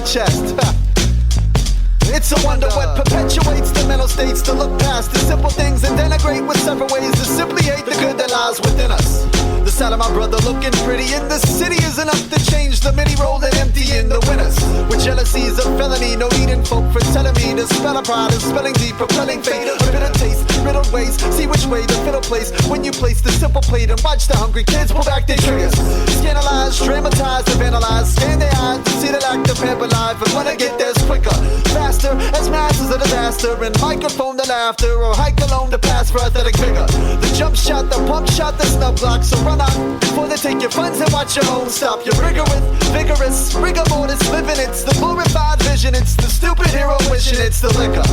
chest. It's a wonder what perpetuates the mental states to look past the simple things and denigrate with several ways to simply hate the good that lies within us. The sight of my brother looking pretty in the city is enough to change the mini roll and empty in the winners. With jealousy is a felony, no eating folk for telling me to spell a pride is spelling deep, propelling fate, a bitter taste, riddled ways, see which way the fiddle plays when you place the simple plate and watch the hungry kids pull back their triggers. Scandalize, dramatize, and vandalize, scan their eyes to see the lack of pamper life and wanna get theirs quicker, faster, as masters of disaster and microphone the laughter or hike alone the pass for athletic vigor. The jump shot, the pump shot, the snub block, so run out before they take your funds and watch your own stop. You're vigorous, rigor mortis, living it's the glorified vision, it's the stupid hero wishing it's the liquor.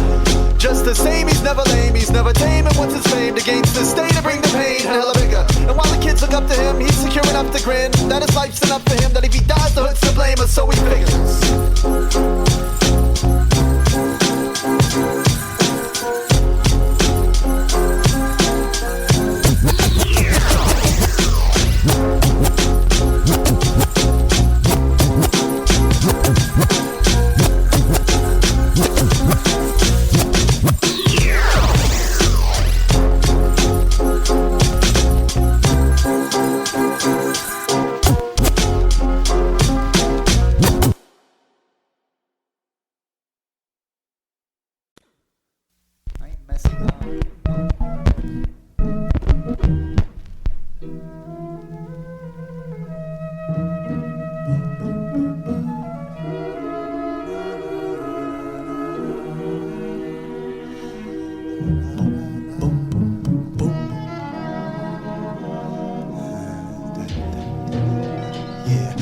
Just the same, he's never lame, he's never tame, and once it's famed against the state to bring the pain hella bigger. And while the kids look up to him, he's secure enough to grin that his life's enough for him, that if he dies the hood's to blame, or so he figures.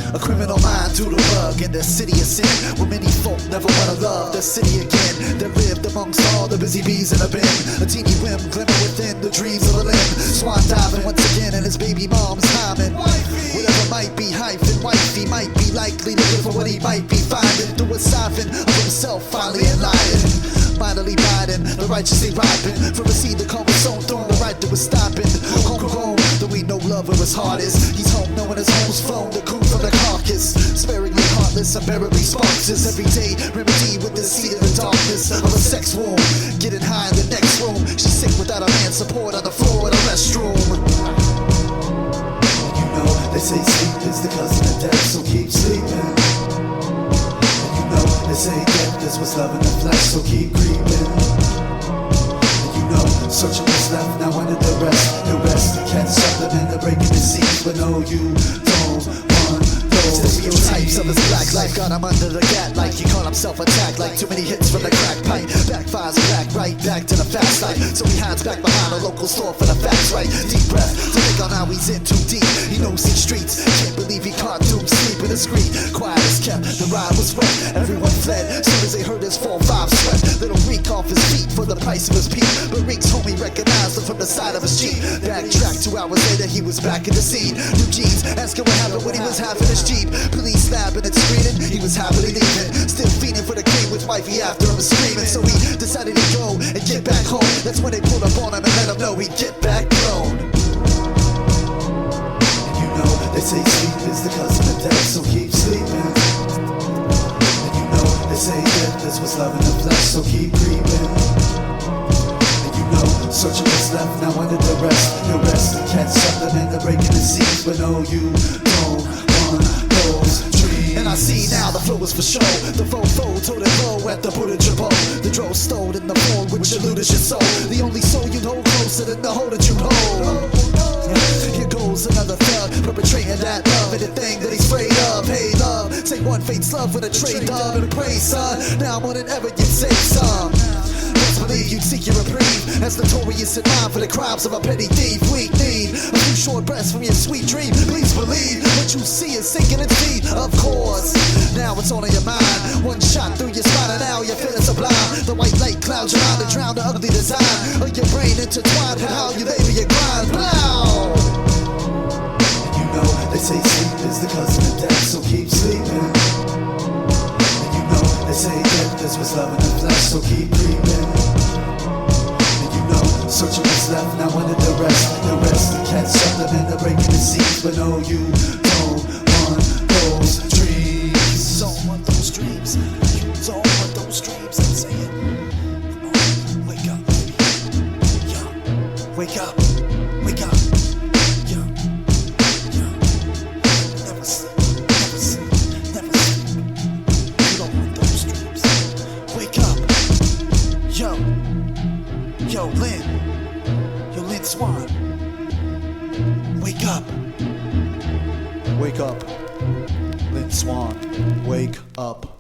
A criminal mind through the rug in the city of sin, where many folk never wanna love the city again. That lived amongst all the busy bees in a bin, a teeny whim glimmer within the dreams of a limb. Swan diving once again in his baby mom's hymen. Whatever might be hyphen, wifey might be likely looking for what he might be finding through a siphon of himself finally enlightened. Finally biding, the righteously ripen from a seed that comes sown through the right that was stopping. Homegrown, though we know love where his heart is. He's home knowing his home's flown, the coon from the carcass. Sparingly heartless, unbearably sparks his everyday remedy with the seed of the darkness of a sex wound. Getting high in the next room, she's sick without a man's support on the floor in a restroom. You know, they say sleep is the cousin of death, so keep sleeping. They say death is what's love in the flesh, so keep creeping. And you know, searching what's left, now under the rest to catch something in the breaking the seams. But no, you don't want those stereotypes of his black life. Got him under the gat like he caught himself attacked, like too many hits from the crack pipe. Backfires black, right back to the fast life. So he hides back behind a local store for the facts, right? Deep breath to think on how he's in too deep. He knows these streets, can't believe he caught through sleep in the street. Quiet as kept, the ride was wet, everyone fled soon as they heard his 4-5 sweat. Little Reek off his feet for the price of his peep, but Reek's homie recognized him from the side of his Jeep. Backtracked 2 hours later, he was back in the scene. New jeans, asking what happened when he was half in his Jeep. Police snapping and screaming, he was happily leaving. Still feeding for the cream with wifey after him screaming. So he decided he'd go and get back home. That's when they pulled up on him and let him know he'd get back blown. And you know, they say sleep is the cousin of death, so keep sleeping. They say death is what's love in the flesh, so keep creeping. And you know, searching what's left, now under the rest to catch something in the breaking the seams. But no, you don't want those dreams. And I see now the flow is for show. The fofo told it low at the Buddha Jabot. The dro stole in the phone which eluded your soul. The only soul you'd hold closer than the hole that you'd hold. Here goes another thug, perpetrating that love, anything that he's afraid of. Hey love, take one fate's love with a trade dove and a praise, son. Now more than ever you'd save some. Best believe you'd seek your reprieve, as notorious in mind for the crimes of a petty thief. We need a few short breaths from your sweet dream. Please believe what you see is sinking its feet. Of course, now it's all in your mind. One shot through your spine and now you're feeling sublime. The white light clouds your mind to drown the ugly design of your brain intertwined with how you labor your grind. Blow! You know, they say sleep is the cousin of death, so keep sleeping. And you know, they say death is what's love in the flesh, so keep creeping. And you know, searching what's left, now under the rest to catch something in the breaking the seams. But no, you don't want those dreams. Don't want those dreams. Wake up. Wake up. Lynn Swan, wake up.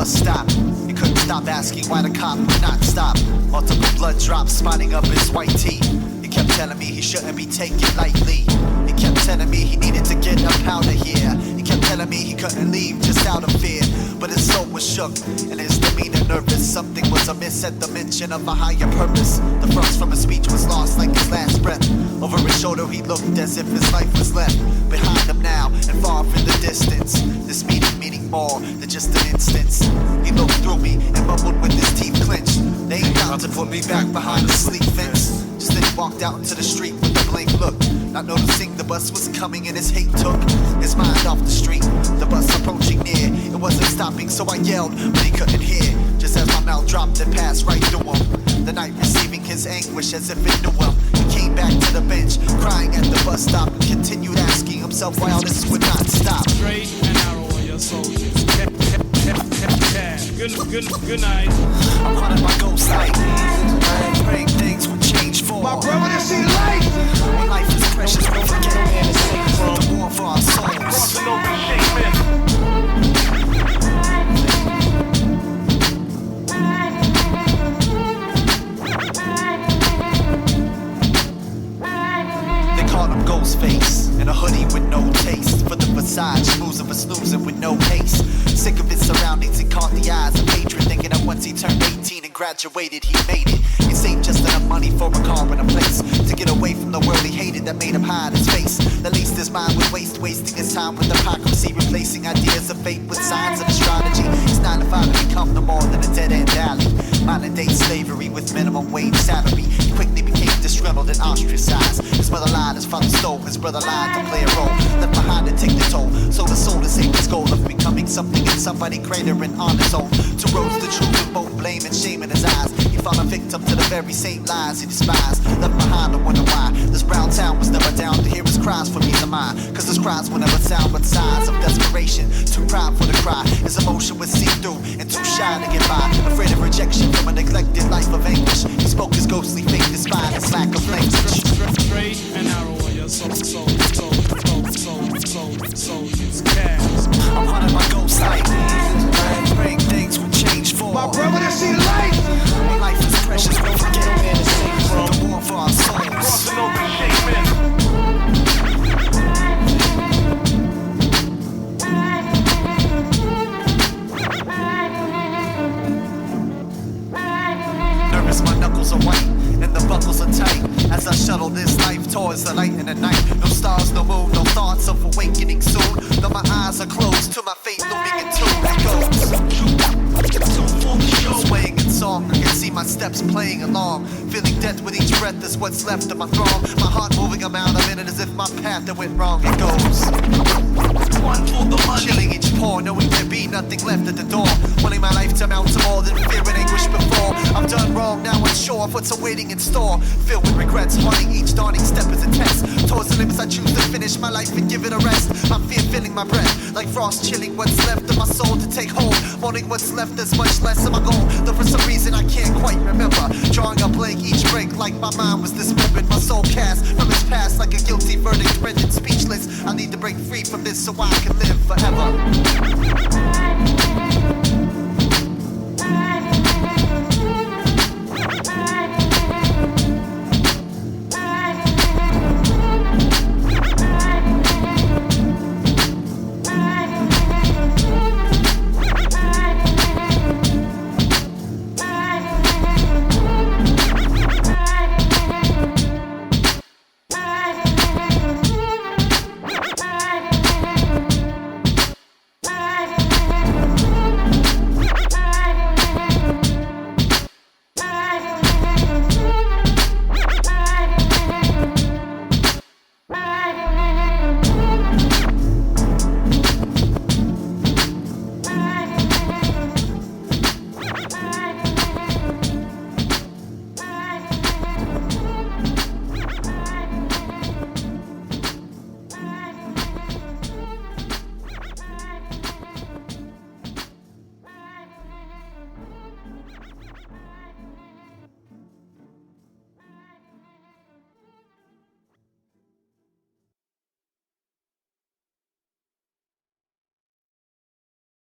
Stop. He couldn't stop asking why the cop would not stop. Multiple blood drops spotting up his white tee. He kept telling me he shouldn't be taken lightly. He kept telling me he needed to get up out of here. He kept telling me he couldn't leave just out of fear. But his soul was shook and his demeanor nervous. Something was amiss at the mention of a higher purpose. The thrust from his speech was lost like his last breath. Over his shoulder he looked as if his life was left behind him now and far in the distance. This meaning more than just an instance. He looked through me and mumbled with his teeth clenched. They ain't bound to put me back behind the sleek fence. Just then he walked out into the street with a blank look, not noticing the bus was coming and his hate took his mind off the street. The bus approaching near, it wasn't stopping, so I yelled, but he couldn't hear. Just as my mouth dropped and passed right through him. The night receiving his anguish as if it knew him. He came back to the bench, crying at the bus stop, and continued asking himself why all this would not stop. Straight and narrow on your soldiers. Good night. I'm haunted by ghost light, praying things will change for my brother to see light. When life is precious, don't forget the war for our souls. They called him Ghostface, in a hoodie with no taste for the facade, schmooze of a snoozing with no haste. Sick of his surroundings, he caught the eyes of hatred, thinking that once he turned 18 and graduated, he made it. He saved just enough money for a car and a place to get away from the world he hated that made him hide his face. At least his mind would wasting his time with hypocrisy, replacing ideas of faith with signs of astrology. His 9 to 5 had become no more than a dead-end alley. Modern day slavery with minimum wage salary. He quickly became disgruntled and ostracized. His mother lied, his father stole, his brother lied to play a role. Left behind to take the toll, sold his soul to save his goal of becoming something and somebody greater and on his own. Two roads to truth with both blame and shame in his eyes. He fell a victim to the very same lies he despised. Left behind to wonder why this brown town was never down to hear his cries for peace of mind. Cause his cries will never sound but sighs of desperation. Too proud for the cry, his emotion was see-through and too shy to get by. Afraid of rejection from a neglected life of anguish. He spoke his ghostly faith despite his lack of language. Straight and narrow on your soldiers. I'm haunted by ghost light, praying things will change for My brother to see light. when life is precious, don't forget the war for our souls. Nervous, my knuckles are white and the buckles are tight as I shuttle this life towards the light in the night. No stars, no moon, no thoughts of awakening soon. Though my eyes are closed to my fate looming in tune. It goes swaying in song, I can see my steps playing along. Feeling death with each breath is what's left of my throng. My heart moving amount of it as if my path that went wrong. It goes one for the money, chilling each pore, knowing there be nothing left at the door. Wanting my life to amount to more than fear and anguish before. I've done wrong, now unsure of what's awaiting in store. Filled with regrets, haunting each dawning step is a test. Towards the limits I choose to finish my life and give it a rest. My fear filling my breath, like frost chilling what's left of my soul to take hold. Wanting what's left is much less of my goal, though for some reason I can't quite remember. Drawing a blank each break like my mind was dismembered. My soul cast from its past like a guilty verdict, rendered speechless. I need to break free from this so I can live forever.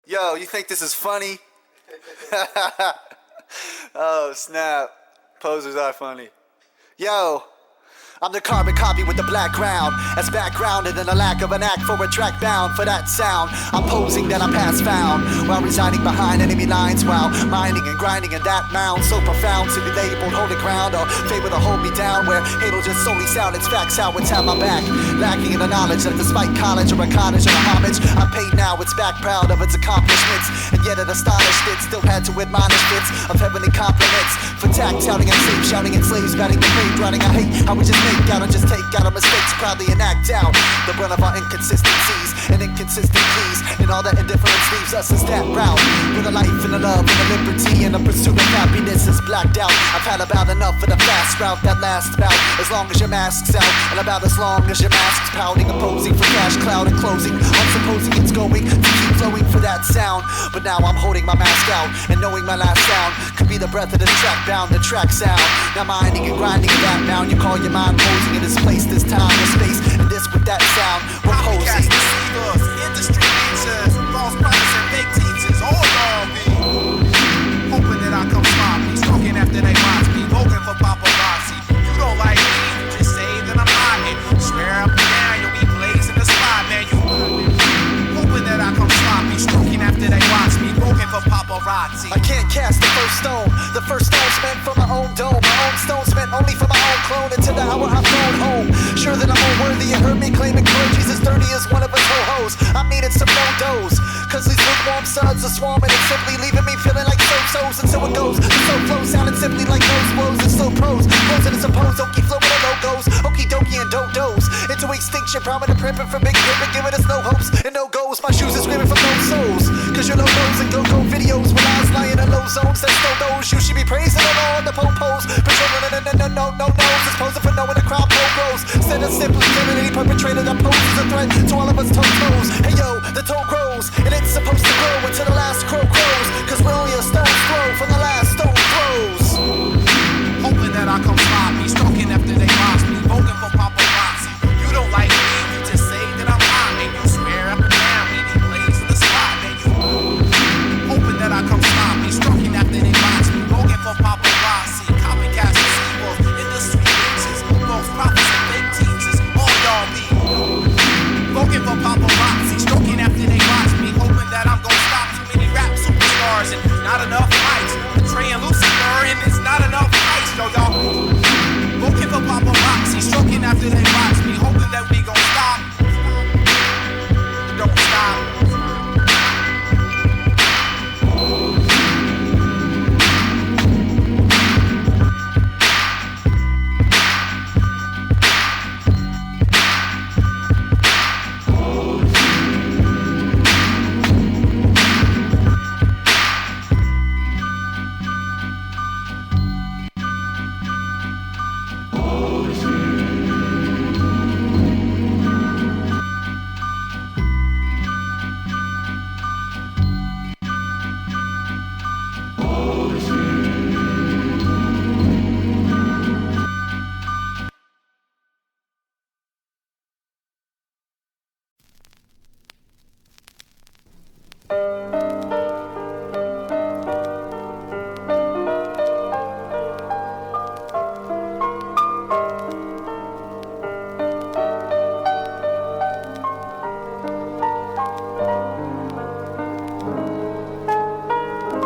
Yo, you think this is funny? Oh, snap. Posers are funny. Yo, I'm the carbon copy with the black ground as background, and then a lack of an act for a track bound for that sound. I'm posing that I'm past found while residing behind enemy lines, while mining and grinding in that mound so profound to be labeled holy ground or favor to hold me down, where hate'll just solely sound its facts how it's at my back, lacking in the knowledge that despite college or a cottage or a homage, I paid now it's back proud of its accomplishments, and yet it astonished it still had to admonish bits of heavenly compliments for tact touting and slave shouting and slaves batting the grave writing. I hate how we just make out and just take out our mistakes, proudly enact out the brunt of our inconsistencies and inconsistencies, and all that indifference leaves us as that route with a life and a love and a liberty and a pursuit of happiness is blacked out. I've had about enough of the fast route that lasts about as long as your mask's out, and about as long as your mask's pouting, opposing for cash cloud and closing. I'm supposing it's going to keep flowing for that sound, but now I'm holding my mask out and knowing my last sound could be the breath of this track bound, the track sound. Now minding and grinding that mound, you call your mind posing in this place, this time, this space, and this with that sound. We're posing. Deceivers, industry leaders, false prophets and fake teachers, all y'all be hoping that I come sloppy, stalking after they watch me, voting for paparazzi. You don't like me, you just say that I'm hiding. Swear up and down, you'll be blazing the spot, man. You hoping that I come sloppy, stalking after they watch me, voting for paparazzi. I can't cast the first stone. The first stone's meant for my own dome. My own stone's meant only for my own clone. Until the hour I've flown home, sure that I'm unworthy. You heard me claiming clergy's as dirty as one of us ho-hos. I'm needing some no-dos, cause these lukewarm suds are swarming and simply leaving me feeling like so-sos. And so it goes, the so flow sounding simply like those woes and slow pros. Posing as opposed, okie flow with the logos, okie dokie and do-dos. Into extinction, prominent primping for big pimping, giving us no hopes and no goals. My shoes are screaming from those souls, cause your logos and go-go videos when I was lying in low zones. That's no those, you should be praising the Lord, the po-pos, patrolling no-nos, it's posing for knowing the crowd grows. Instead of simply killing any perpetrator that poses a threat to all of us toe-toes. Hey yo, the toe grows, and it's supposed to grow until the last crow crows, cause we're only a stone's throw from the last stone throws. Hoping that I come sloppy, stalking after they watch me, voting for paparazzi. You don't like me, you just say that I'm lying. You swear up and down, we be blazing the spot, man. You hoping that I come sloppy, stalking after they watch me, voting for paparazzi. Copycats, deceivers, industry leaders, false prophets and fake teachers, all y'all be voting for paparazzi, stalking after they watch me, hoping that I'm gonna stop too many rap superstars and not enough mics. Betraying Lucifer and it's not enough mics, yo, y'all. Voting for paparazzi, stalking after they watch me, hoping that we gon' stop. Don't stop.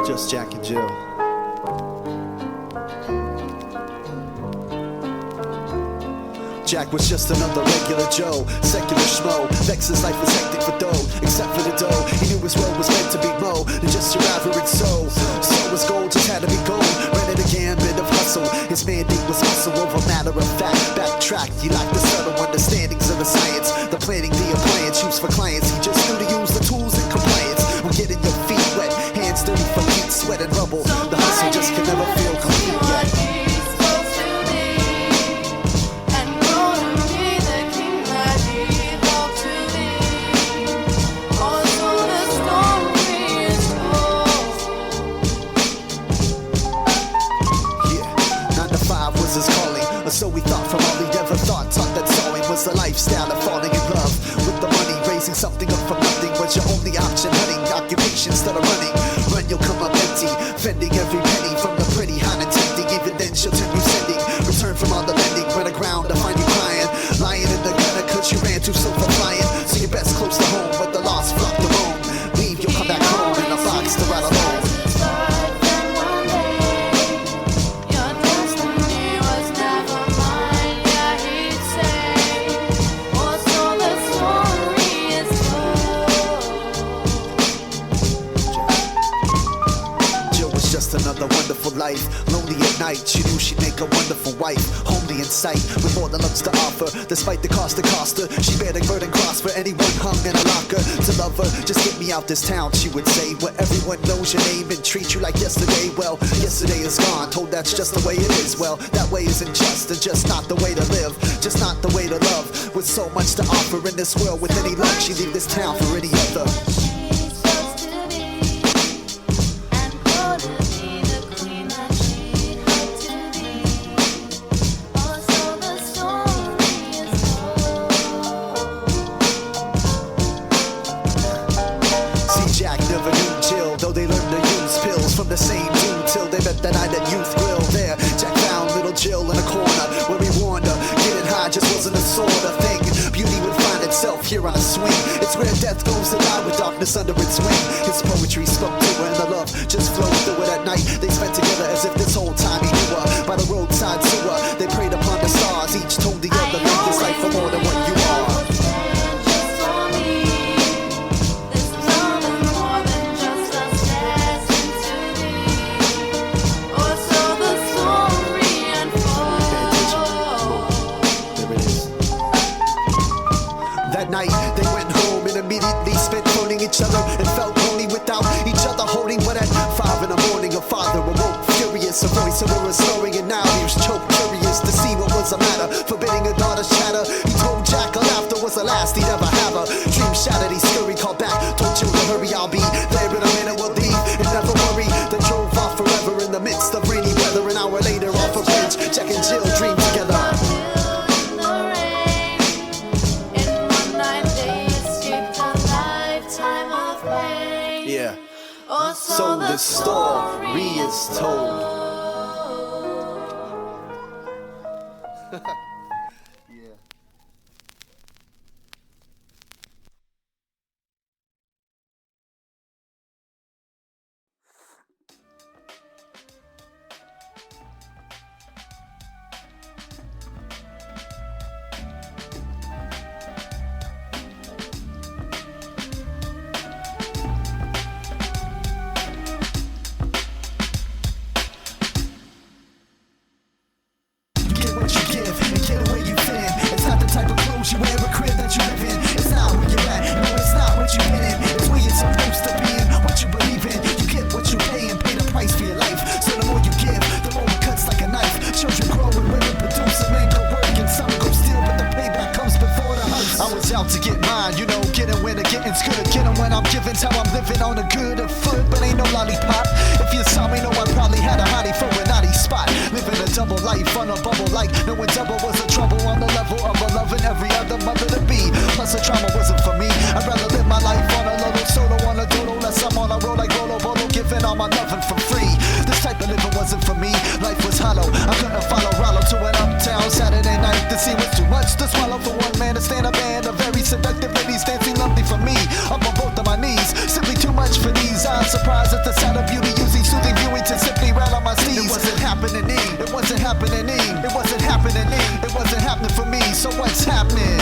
Just Jack and Jill. Jack was just another regular Joe, secular schmo. Vex's life was hectic for dough, except for the dough. He knew his road was meant to be Mo, and just your average soul. Soul was gold, just had to be gold. Rented a gambit of hustle. His mandate was muscle over matter of fact. Backtrack, he lacked the subtle understandings of the science. The planning, the appliance, used for clients. He just knew to use the tools in compliance. We're getting your feet wet, hands dirty from heat, sweat and rubble. The hustle just can never feel complete yet. So we thought from all he ever thought, taught that sewing was the lifestyle of falling in love with the money, raising something up from nothing was your only option. Hunting occupations life. Lonely at night, she knew she'd make a wonderful wife. Homely in sight, with more than looks to offer. Despite the cost it cost her, she bared a burden cross for anyone hung in a locker. To love her, just get me out this town, she would say. Where everyone knows your name and treat you like yesterday. Well, yesterday is gone, told that's just the way it is. Well, that way isn't just, and just not the way to live. Just not the way to love. With so much to offer in this world, with any luck, she'd leave this town for any other. Jack never knew Jill, though they learned to use pills from the same dude till they met the night at Youth Grill. There, Jack found little Jill in a corner where he warned her getting high just wasn't a sort of thing. Beauty would find itself here on a swing. It's where death goes to die with darkness under its wing. His poetry spoke to her and the love just flowed through it at night. They spent together as if this whole time he knew her. By the roadside sewer, they prayed upon the stars. Each told the other, make this life for more than what you are. Night, they went home and immediately spent phoning each other and felt lonely without each other holding. But at 5 in the morning, a father awoke furious, a voice of her snoring, and now he was choked, curious to see what was the matter, forbidding her daughter's chatter. He told Jack her laughter was the last he'd ever have her. Dream shattered, he scurried, called back, told children hurry, I'll be there in a minute, we'll leave, and never worry. They drove off forever in the midst of rainy weather. An hour later, off a bridge, Jack and Jill dreamed together. Yeah. So the story is told. Yeah. You wear a crib that you live in. It's not where you're at, no, it's not what you've been in. It's where you're supposed to be and what you believe in. You get what you pay and pay the price for your life. So the more you give, the more it cuts like a knife. Children grow and women produce and men go work and some go steal, but the payback comes before the hearse. I was out to get mine, you know, getting when the getting's good. Getting when I'm giving's how I'm living on a good foot, but ain't no lollipop. If you saw me, know I probably had a hottie for a naughty spot. Living a double life on a bubble like knowing double was a trouble on the level of a loving every other mother to be. Plus the trauma wasn't for me. I'd rather live my life on a little solo on a dodo. Less I'm on a roll like Rolo Bolo, giving all my loving for free. This type of living wasn't for me. Life was hollow. I couldn't follow Rollo to an uptown Saturday night to see what's too much to swallow for one man to stand up and a very seductive ladies dancing lovely for me. Up on both of my knees, simply too much for these. I'm surprised at the sound of beauty using soothing viewing to simply rattle my steeds. It wasn't happening. It wasn't happening. It wasn't happening. It wasn't happening for me. So what's happening?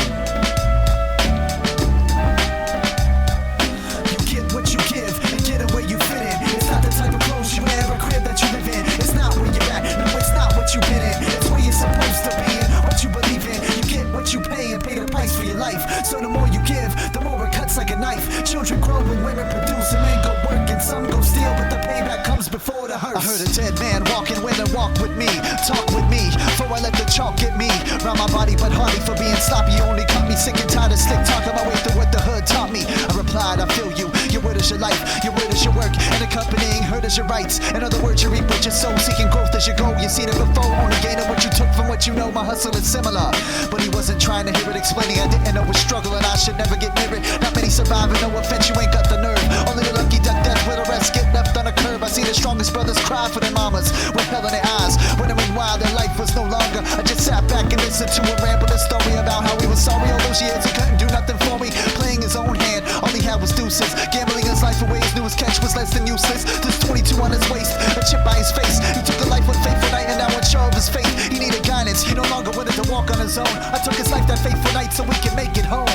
You get what you give and get it where you fit in. It's not the type of clothes you wear, a crib that you live in. It's not where you're at, no, it's not what you've been in. It's where you're supposed to be and what you believe in. You get what you pay and pay the price for your life. So the more you give, the more it cuts like a knife. Children grow and women produce and men go work and some go steal, but the payback comes before the hearse. I heard a dead man walking with and walk with me, talk with me, before I let the chalk get me round my body, but hardly for being sloppy. You only caught me sick and tired of slick talking my way through what the hood taught me. I replied, I feel you. Your word is your life, your word is your work, and accompanying hurt is your rights. In other words, you reap what you sow, seeking growth as you go. You seen it before, only gaining what you took from what you know. My hustle is similar, but he wasn't trying to hear it explaining. I didn't know was struggling, I should never get near it. Not many surviving, no offense, you ain't got the nerve. Only the lucky duck death with the rest get left on a curb. I see the strongest brothers cry for their mamas with hell in their eyes, wondering why their life was no longer. I just sat back and listened to him ramble a story about how he was sorry all those years he couldn't do nothing for me. Playing his own hand, all he had was deuces. Gambling his life away, his newest catch was less than useless. There's 22 on his waist, a chip by his face. He took a life one fateful night and now unsure of his fate. He needed guidance, he no longer wanted to walk on his own. I took his life that fateful night so we can make it home.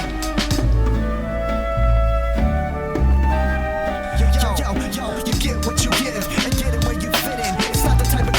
Yo, you get what you give and get it where you fit in. It's not the type of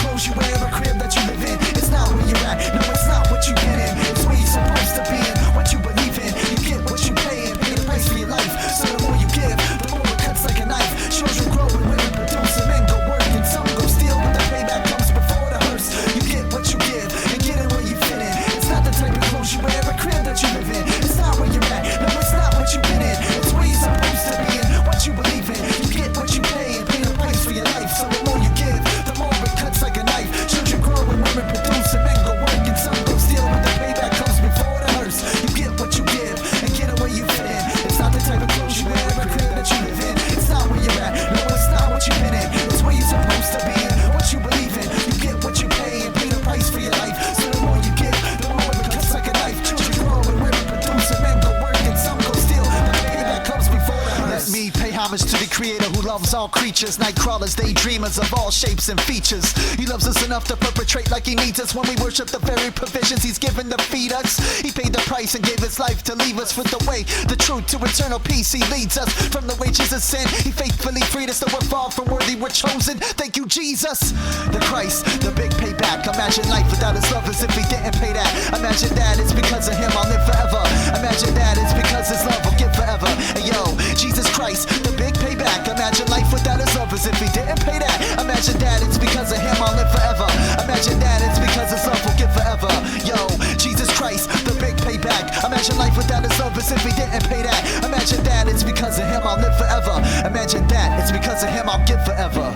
loves all creatures, night crawlers, daydreamers of all shapes and features. He loves us enough to perpetrate like he needs us when we worship the very provisions he's given to feed us. He paid the price and gave his life to leave us with the way, the truth to eternal peace. He leads us from the wages of sin. He faithfully freed us, though we're far from worthy, we're chosen. Thank you, Jesus. The Christ, the big payback. Imagine life without his love as if he didn't pay that. Imagine that it's because of him I'll live forever. Imagine that it's because his love will give forever. And yo, Jesus Christ, the big payback. Imagine life without his love as if he didn't pay that. Imagine that it's because of him I'll live forever. Imagine that it's because his love will give forever. Yo, Jesus Christ, the big payback. Imagine life without his love as if he didn't pay that. Imagine that it's because of him I'll live forever. Imagine that it's because of him I'll give forever.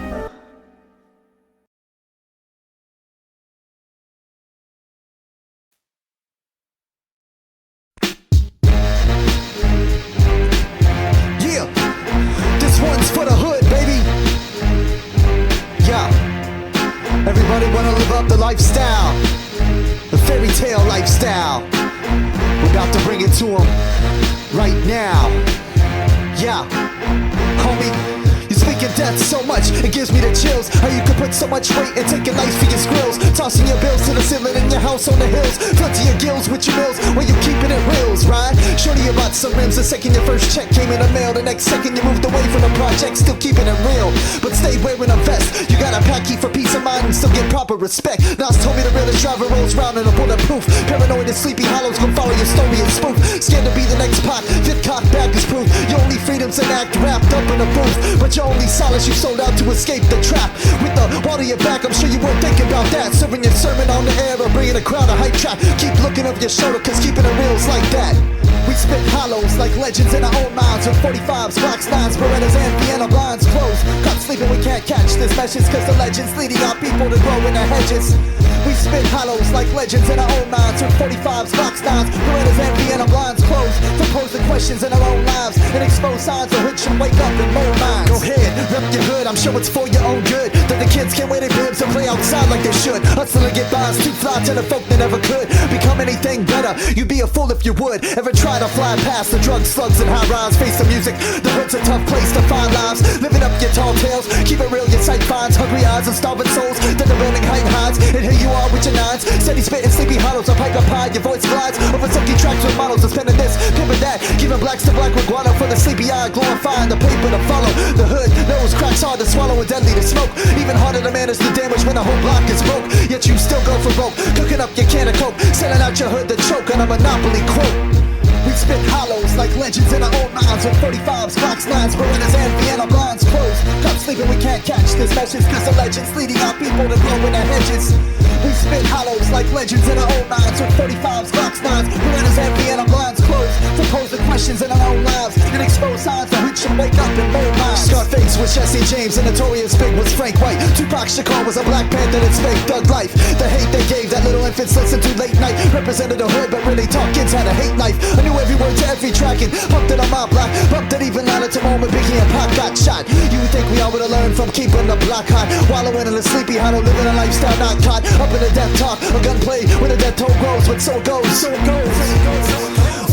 Yeah, this one's for the hood, baby. Yeah, everybody wanna live up the lifestyle, the fairy tale lifestyle. We're about to bring it to them right now. Yeah, homie, you speak of death so much, it gives me the chills. How you could put so much weight and take your life for your skrills, tossing your bills to the ceiling in your house on the hills, flooding your gills with your bills when you keeping it reals, right? Shorty, you bought some rims the second your first check came in the mail. The next second you moved away from the project, still keeping it real, but stay wearing a vest. You got a packy for peace of mind and still get proper respect. Nas told me the realest driver rolls round in a bulletproof. Paranoid and sleepy hollows gon' follow your story and spoof. Scared to be the next pot, fit cock back is proof. Your only freedom's an act wrapped up in a booth, but your only solace you sold out to escape the trap. With the water your back, I'm sure you weren't thinking about that. Serving your sermon on the air or bringing a crowd a hype track. Keep looking over your shoulder, cause keeping it real's like that. We spit hollows like legends in our own minds, with 45s, Glocks, 9s, Berettas, and Vienna blinds closed. Caught sleeping, we can't catch this message, cause the legends leading our people to grow in the hedges. We spit hollows like legends in our own minds, with 45s, Glocks, 9s, Berettas, and Vienna blinds closed. For posing questions in our own lives and expose signs of hood should wake up in more minds. Go ahead, rep your hood, I'm sure it's for your own good, that the kids can't wear their bibs and play outside like they should. Hustle and get by is too fly to the folk that never could become anything better. You'd be a fool if you would ever try to fly past the drugs, slugs, and high rise. Face the music, the hood's a tough place to find lives. Living up your tall tales, keep it real, your sight finds hungry eyes and starving souls that the building height hides. And here you are with your nines, steady spitting sleepy hollows, a pipe up high, your voice glides over silky tracks with models, and spinning this, pimping that, giving blacks to black with guano for the sleepy eye, glorifying the paper to follow. The hood knows cracks hard to swallow and deadly to smoke, even harder to manage the damage when the whole block is broke. Yet you still go for broke, cooking up your can of coke, selling out your hood to choke on a monopoly quote. We spit hollows like legends in our own minds, with 45s, Glocks, 9s, Berettas, and Vienna blinds closed. Caught sleeping, we can't catch this message, cause the legends leading our people to grow in the hedges. We spit hollows like legends in our own minds, with 45s, Glocks, 9s, Berettas, and Vienna blinds closed. For posing questions in our own lives and expose signs of which should wake up in more minds. Scarface was Jesse James and Notorious Big was Frank White. Tupac Shakur was a Black Panther that's fake thug life. The hate they gave that little infants listened to late night represented the hood, but really taught kids how to hate life. I knew every word to every track and pumped it on my block, bumped it even louder to moment Biggie and Pac got shot. You would think we all would've learned from keeping the block hot, wallowing in a sleepy hollow, living a lifestyle not caught up in a death talk, a gunplay when the death toll grows, but so it goes, so it goes.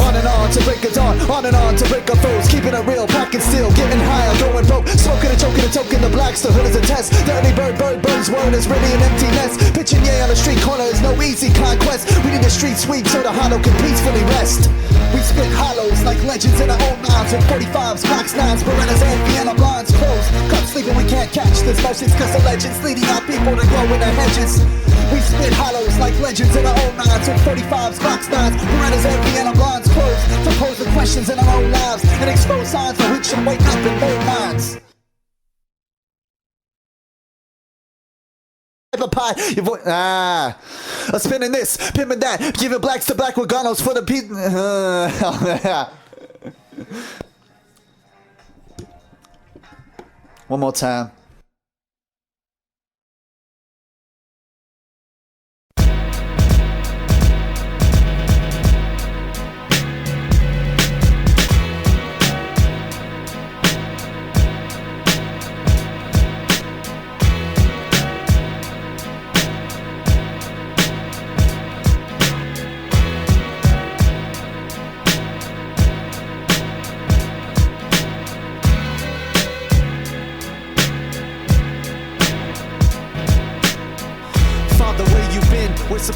On and on to break of dawn, on and on to break our foes, keeping it real, packing steel, getting higher, going broke, smoking and choking and toking the blacks, the hood is a test. The early bird's word is really an empty nest. Pitching yay on the street corner is no easy conquest. We need a street sweep so the hollow can peacefully rest. We spit hollows like legends in our own minds, with 45s, Glocks, 9s, Berettas, and Vienna blinds closed. Caught sleeping, we can't catch this message, cause the legends leading our people to grow in the hedges. We spit hollows like legends in our own minds, with 45s, Glocks, 9s, Berettas, and Vienna blinds closed. For posing questions in our own lives and expose signs of which should wake up in more minds. Pie, your voice, spinning this, pimping that, giving blacks to black with ganos for the people. One more time.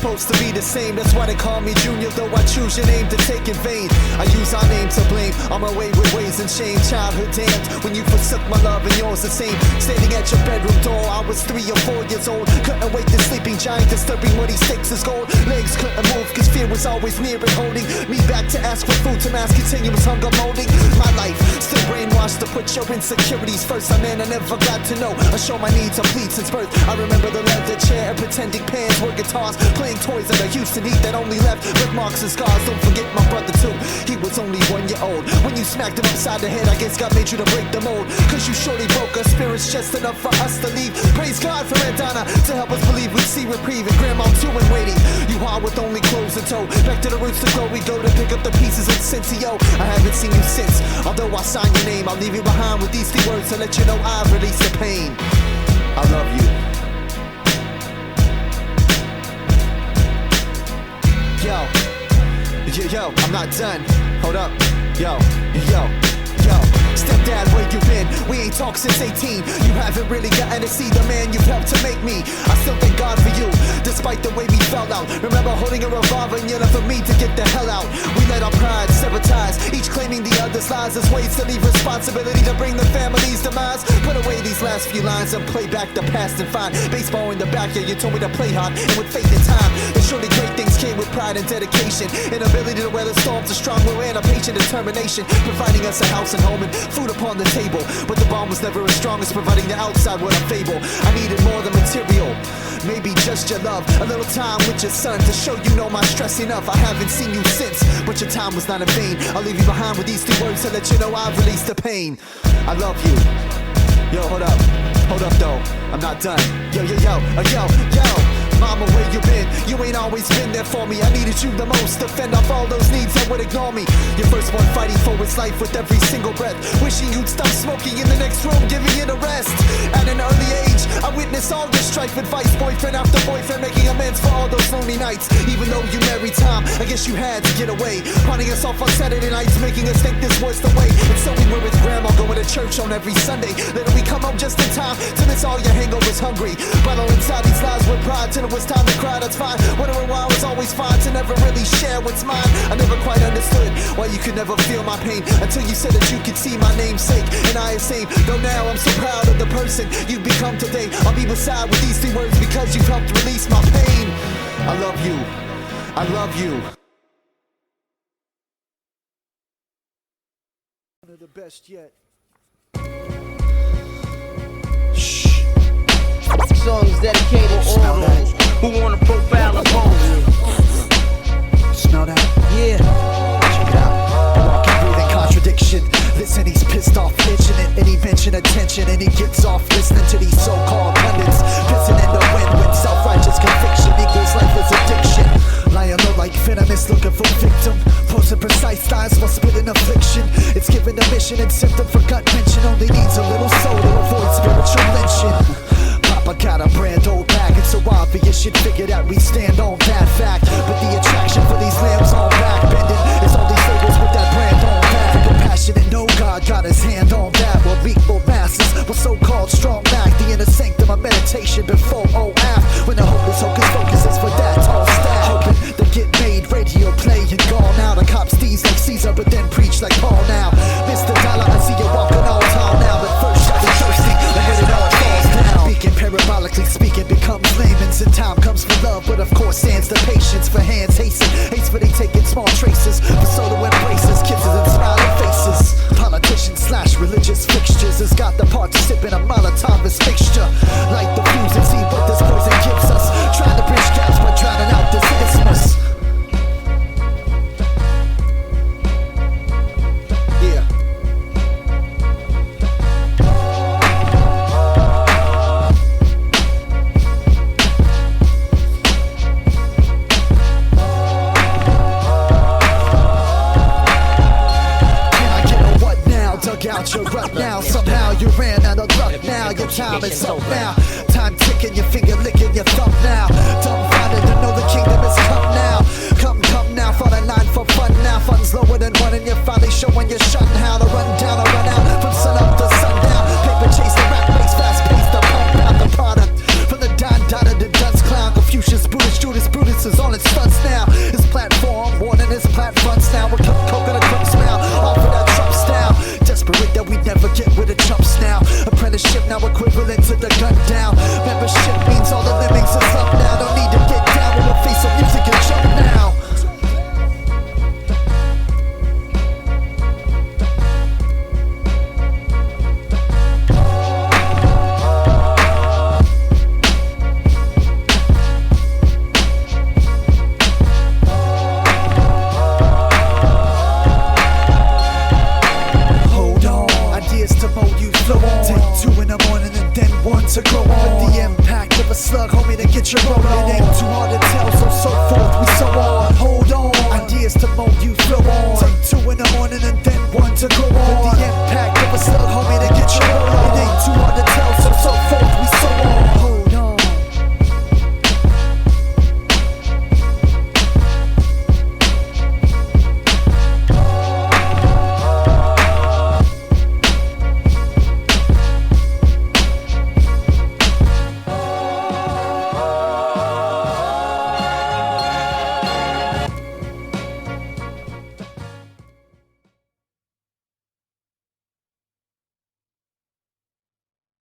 supposed to be the same. That's why they call me Junior, though I choose your name to take in vain. I use our name to blame on my wayward ways and shame. Childhood damned when you forsook my love and yours the same. Standing at your bedroom door, I was 3 or 4 years old. Couldn't wake the sleeping giant, disturbing what he stakes as gold. Legs couldn't move cause fear was always near and holding me back to ask for food to mask continuous hunger molding my life. Still brainwashed to put your insecurities first. I man, I never got to know or show my needs or plead since birth. I remember the leather chair and pretending pants were guitars, playing toys in the Houston heat that only left with marks and scars. Don't forget my brother too, he was only 1 year old when you smacked him upside the head. I guess God made you to break the mold, cause you surely broke our spirits just enough for us to leave. Praise God for Aunt Donna to help us believe we'd see reprieve, and Grandma too and waiting. You are with only clothes and toe, back to the roots to grow we go to pick up the pieces of Cincio. I haven't seen you since, although I signed your name. I'll leave you behind with these 3 words to let you know I've released the pain. I love you. Yo, I'm not done. Hold up. Yo. Stepdad, where you been? We ain't talked since 18. You haven't really gotten to see the man you've helped to make me. I still thank God for you, despite the way we fell out. Remember holding a revolver and yelling for me to get the hell out. We let our pride sever ties, each claiming the other's lies as ways to leave responsibility to bring the family's demise. Put away these last few lines and play back the past and find baseball in the backyard. You told me to play hard and with faith in time. And surely great things came with pride and dedication, an ability to weather storms, a strong will and a patient determination, providing us a house and home and food upon the table. But the bond was never as strong as providing the outside with a fable. I needed more than material, maybe just your love, a little time with your son to show you know my stress enough. I haven't seen you since, but your time was not in vain. I'll leave you behind with these 3 words to let you know I've released the pain. I love you. Yo, hold up though, I'm not done. Yo. Mama, where you been? You ain't always been there for me. I needed you the most to fend off all those needs that would ignore me. Your first one fighting for his life with every single breath, wishing you'd stop smoking in the next room, giving it a rest. At an early age, I witnessed all this strife, advice, boyfriend after boyfriend, making amends for all those lonely nights. Even though you married time, I guess you had to get away, pawning us off on Saturday nights, making us think this was the way. And so we were with Grandma, going to church on every Sunday. Later we come home just in time to miss all your hangovers hungry. Bottle inside these lies with pride till it was time to cry, that's fine. Wondering why I was always fine to never really share what's mine. I never quite understood why you could never feel my pain until you said that you could see my namesake. And I same, though now I'm so proud of the person you've become today. I'll be beside with these 3 words because you've helped release my pain. I love you. I love you. One of the best yet. Songs dedicated to all those who want to profile and pose. Smell that? Yeah. Check it out. Walking, breathing contradiction. Listen, he's pissed off, itching it, and he mention attention, and he gets off listening to these so-called pundits, pissing in the wind with self-righteous conviction equals lifeless addiction. Lying low like venomous, looking for victim, posting precise lies while spitting affliction. It's given a mission and symptom for gut wrenching. Only needs a little soul to avoid spiritual lynching. I got a brand old bag, it's so obvious you'd figure that we stand on that fact. But the attraction for these lambs on back bending is all these labels with that brand on back. Compassionate, no God got his hand on that. We're equal masses, we're so-called strong back. The inner sanctum of meditation before OAF. When the hocus focus is for that tall stack. Hoping to get made, radio play and gone now. The cops tease like Caesar but then preach like Paul now. Mr. Dollar, I see you walking all tall now. But first shot is thirsty, and when it all falls down. Speaking parabolically speaking becomes layman's, and time comes for love, but of course stands the patience for hands hasten. Hates for they taking small traces, for solo embraces, kisses and smiling faces. Politicians / religious fixtures has got the participant a Molotov's mixture. Light the fuse and see what this poison gives us. Trying to bridge gaps but drowning out this isthmus. Out your rut now, somehow you ran out of luck now. Your time is up now. Time ticking, your finger licking your thumb now. Dumb